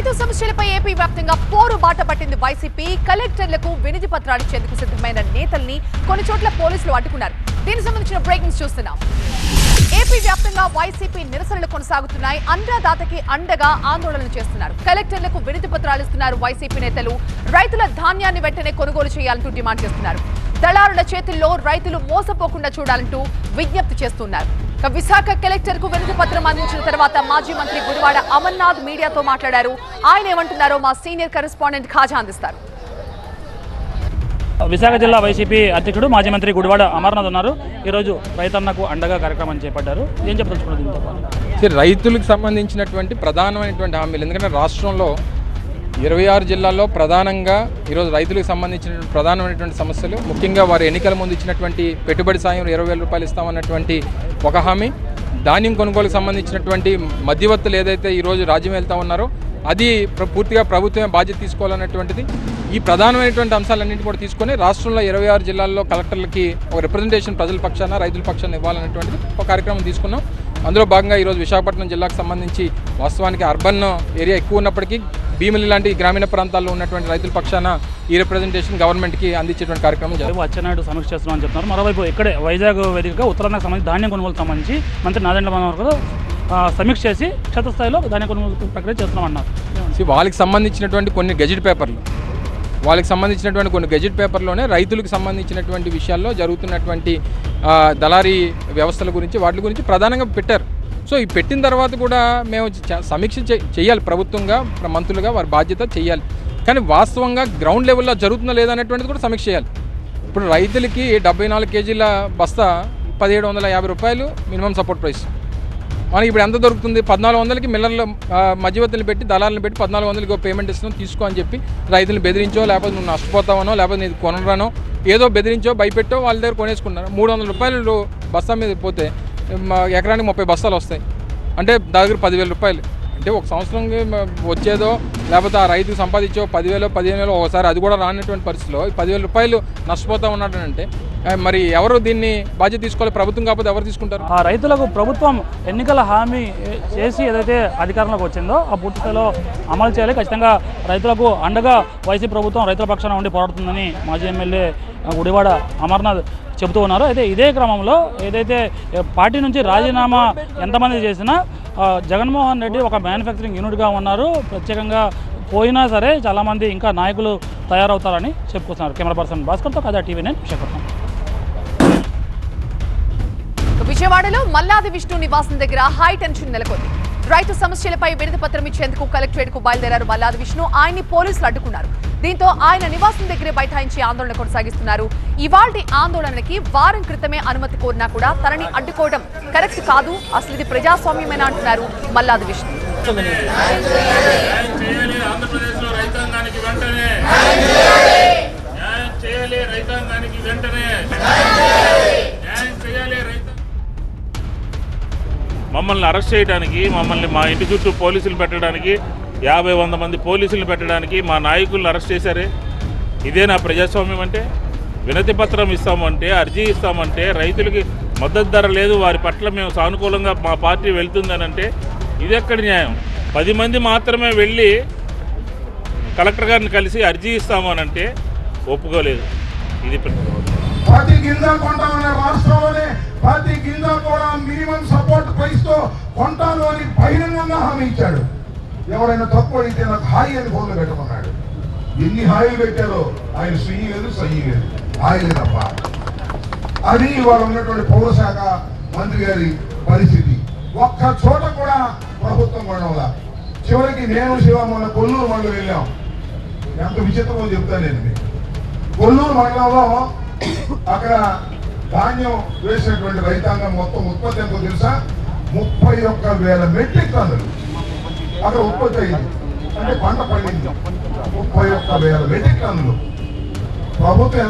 రైతు సమస్యలపై ఏపీ వ్యాప్తంగా పోరు బాట పట్టింది వైసీపీ. కలెక్టర్లకు వినతి పత్రాలు ఇచ్చేందుకు సిద్ధమైన నేతల్ని కొన్ని చోట్ల పోలీసులు అడ్డుకున్నారు. దీనికి సంబంధించిన బ్రేకింగ్ చూస్తున్నాం. ఏపీ వ్యాప్తంగా వైసీపీ నిరసనలు కొనసాగుతున్నాయి. అన్నదాతకి అండగా ఆందోళనలు చేస్తున్నారు. కలెక్టర్లకు వినతి పత్రాలు ఇస్తున్నారు వైసీపీ నేతలు. రైతుల ధాన్యాన్ని వెంటనే కొనుగోలు చేయాలంటూ డిమాండ్ చేస్తున్నారు. దళారుల చేతుల్లో రైతులు మోసపోకుండా చూడాలంటూ విజ్ఞప్తి చేస్తున్నారు. విశాఖ కలెక్టర్ కు వినతి పత్రం అందించిన తర్వాత మాజీ మంత్రి గుడివాడ అమర్నాథ్ మీడియాతో మాట్లాడారు. ఆయన ఏమంటున్నారో మా సీనియర్ కరెస్పాండెంట్ ఖాజా అందిస్తారు. విశాఖ జిల్లా వైసీపీ అధ్యక్షుడు మాజీ మంత్రి గుడివాడ అమర్నాథ్ ఉన్నారు. ఈరోజు రైతన్నకు అండగా కార్యక్రమాన్ని చేపట్టారు. ఏం చెప్పదలుచుకున్నారు? రైతులకు సంబంధించినటువంటి ప్రధానమైనటువంటి హామీలు, ఎందుకంటే రాష్ట్రంలో 26 జిల్లాల్లో ప్రధానంగా ఈరోజు రైతులకు సంబంధించిన ప్రధానమైనటువంటి సమస్యలు, ముఖ్యంగా వారి ఎన్నికల ముందు ఇచ్చినటువంటి పెట్టుబడి సాయం 20,000 రూపాయలు ఇస్తామన్నటువంటి ఒక హామీ, ధాన్యం కొనుగోలుకు సంబంధించినటువంటి మధ్యవర్తులు ఏదైతే ఈరోజు రాజ్యం వెళ్తా ఉన్నారో అది పూర్తిగా ప్రభుత్వమే బాధ్యత తీసుకోవాలన్నటువంటిది. ఈ ప్రధానమైనటువంటి అంశాలన్నింటినీ కూడా తీసుకొని రాష్ట్రంలో 26 జిల్లాల్లో కలెక్టర్లకి ఒక రిప్రజెంటేషన్ ప్రజల పక్షాన రైతుల పక్షాన ఇవ్వాలన్నటువంటిది ఒక కార్యక్రమం తీసుకున్నాం. అందులో భాగంగా ఈరోజు విశాఖపట్నం జిల్లాకు సంబంధించి వాస్తవానికి అర్బన్ ఏరియా ఎక్కువ ఉన్నప్పటికీ భీమిలి లాంటి గ్రామీణ ప్రాంతాల్లో ఉన్నటువంటి రైతుల పక్షాన ఈ రిప్రజెంటేషన్ గవర్నమెంట్కి అందించేటువంటి కార్యక్రమం జరిగింది. అచ్చెన్నాయుడు సమీక్ష చేస్తున్నామని చెప్తున్నారు. మరోవైపు ఇక్కడే వైజాగ్ వేదికగా ఉత్తరాంధ్రకు సంబంధించి ధాన్యం కొనుగోలు సంబంధించి మంత్రి నాదెండ్ల మనోహర్ సమీక్ష చేసి క్షేత్రస్థాయిలో ధాన్యం కొనుగోలు ప్రక్రియ చేస్తున్నామన్నారు. వాళ్ళకి సంబంధించినటువంటి కొన్ని గెజిట్ పేపర్లోనే రైతులకు సంబంధించినటువంటి విషయాల్లో జరుగుతున్నటువంటి దళారీ వ్యవస్థల గురించి వాటి గురించి ప్రధానంగా పెట్టారు. సో ఈ పెట్టిన తర్వాత కూడా మేము సమీక్ష చేయాలి, ప్రభుత్వంగా మంత్రులుగా వారి బాధ్యత చేయాలి. కానీ వాస్తవంగా గ్రౌండ్ లెవెల్లో జరుగుతుందా లేదా అనేటువంటిది కూడా సమీక్ష చేయాలి. ఇప్పుడు రైతులకి 74 కేజీల బస్తా 1750 రూపాయలు మినిమం సపోర్ట్ ప్రైస్. మనకి ఇప్పుడు ఎంత దొరుకుతుంది? 1400కి మిల్లర్లు మధ్యవర్తులు పెట్టి దళాలను పెట్టి 1400కి పేమెంట్ ఇస్తున్నాం తీసుకో అని చెప్పి రైతులను బెదిరించో, లేకపోతే నువ్వు నష్టపోతావనో, లేకపోతే నీది కొనరానో ఏదో బెదిరించో భయపెట్టో వాళ్ళ దగ్గర కొనేసుకున్నారు. 300 రూపాయలు బస్తా మీద పోతే ఎకరానికి 30 బస్తాలు వస్తాయి. అంటే దగ్గర 10,000 రూపాయలు. అంటే ఒక సంవత్సరంకి వచ్చేదో లేకపోతే ఆ రైతుకు సంపాదించో 10,000 15,000 ఒకసారి అది కూడా రానటువంటి పరిస్థితిలో 10,000 రూపాయలు నష్టపోతా ఉన్నాడంటే మరి ఎవరు దీన్ని బాధ్యత తీసుకోవాలి? ప్రభుత్వం కాకపోతే ఎవరు తీసుకుంటారు? ఆ రైతులకు ప్రభుత్వం ఎన్నికల హామీ చేసి ఏదైతే అధికారంలోకి వచ్చిందో ఆ పూర్తిస్థాయిలో అమలు చేయాలి. ఖచ్చితంగా రైతులకు అండగా వైసీపీ ప్రభుత్వం రైతుల పక్షాన ఉండి పోరాడుతుందని మాజీ ఎమ్మెల్యే గుడివాడ అమర్నాథ్ చెబుతూ ఉన్నారు. అయితే ఇదే క్రమంలో ఏదైతే పార్టీ నుంచి రాజీనామా ఎంతమంది చేసినా జగన్మోహన్ రెడ్డి ఒక మ్యానుఫ్యాక్చరింగ్ యూనిట్గా ఉన్నారు. ప్రత్యేకంగా పోయినా సరే చాలామంది ఇంకా నాయకులు తయారవుతారని చెప్పుకొస్తున్నారు. కెమెరా పర్సన్ భాస్కర్తో ఖాజా టీవీ9 విశాఖపట్నం. విజయవాడలో మల్లాది విష్ణు నివాసం దగ్గర హై టెన్షన్ నెలకొంది. రైతు సమస్యలపై వినతి పత్రం ఇచ్చేందుకు కలెక్టరేట్ కు బయలుదేరారు మల్లాది విష్ణు. ఆయన్ని పోలీసులు అడ్డుకున్నారు. దీంతో ఆయన నివాసం దగ్గరే బైఠాయించి ఆందోళన కొనసాగిస్తున్నారు. ఇవాల్టి ఆందోళనకి వారం క్రితమే అనుమతి కోరినా కూడా తనని అడ్డుకోవడం కరెక్ట్ కాదు, అసలు ఇది ప్రజాస్వామ్యమేనా అంటున్నారు మల్లాది విష్ణు. మమ్మల్ని అరెస్ట్ చేయడానికి, మమ్మల్ని మా ఇంటి చుట్టూ పోలీసులు పెట్టడానికి 50-100 మంది పోలీసులు పెట్టడానికి మా నాయకులను అరెస్ట్ చేశారే. ఇదే నా ప్రజాస్వామ్యం అంటే? వినతి పత్రం ఇస్తామంటే, అర్జీ ఇస్తామంటే, రైతులకి మద్దతు ధర లేదు, వారి పట్ల మేము సానుకూలంగా మా పార్టీ వెళ్తుందని అంటే ఇది ఎక్కడి న్యాయం? 10 మంది మాత్రమే వెళ్ళి కలెక్టర్ గారిని కలిసి అర్జీ ఇస్తామనంటే ఒప్పుకోలేదు. ఇది ప్రతి గింజ కొంటామనే రాష్ట్రంలోనే ప్రతి గింజ కూడా మినిమం సపోర్ట్ ప్రైస్ తో కొంటాను అని బహిరంగంగా హామీ ఇచ్చాడు. ఎవరైనా తప్పు అడిగితే నాకు హాయి అని ఫోన్లో పెట్టుకున్నాడు. ఎన్ని హాయిలు పెట్టారో ఆయన స్వీయ లేదు, సయ్యి లేదు, హాయిలే తప్ప. అది ఇవాళ ఉన్నటువంటి పౌరశాఖ మంత్రి గారి పరిస్థితి. ఒక్క చోట కూడా ప్రభుత్వం కొనవల. చివరికి నేను శివ మొన్న కొల్లూరు మండలం వెళ్ళాం. ఎంత విచిత్రమో చెప్తాను నేను మీకు. కొల్లూరు మండలంలో అక్కడ ధాన్యం వేసినటువంటి రైతాంగం మొత్తం ఉత్పత్తి ఎంతో తెలుసా? 31,000 మెట్రిక్ టన్నులు అక్కడ ఉత్పత్తి అయింది. అంటే పంట పండింది 31,000 మెట్రిక్ టన్నులు. ప్రభుత్వం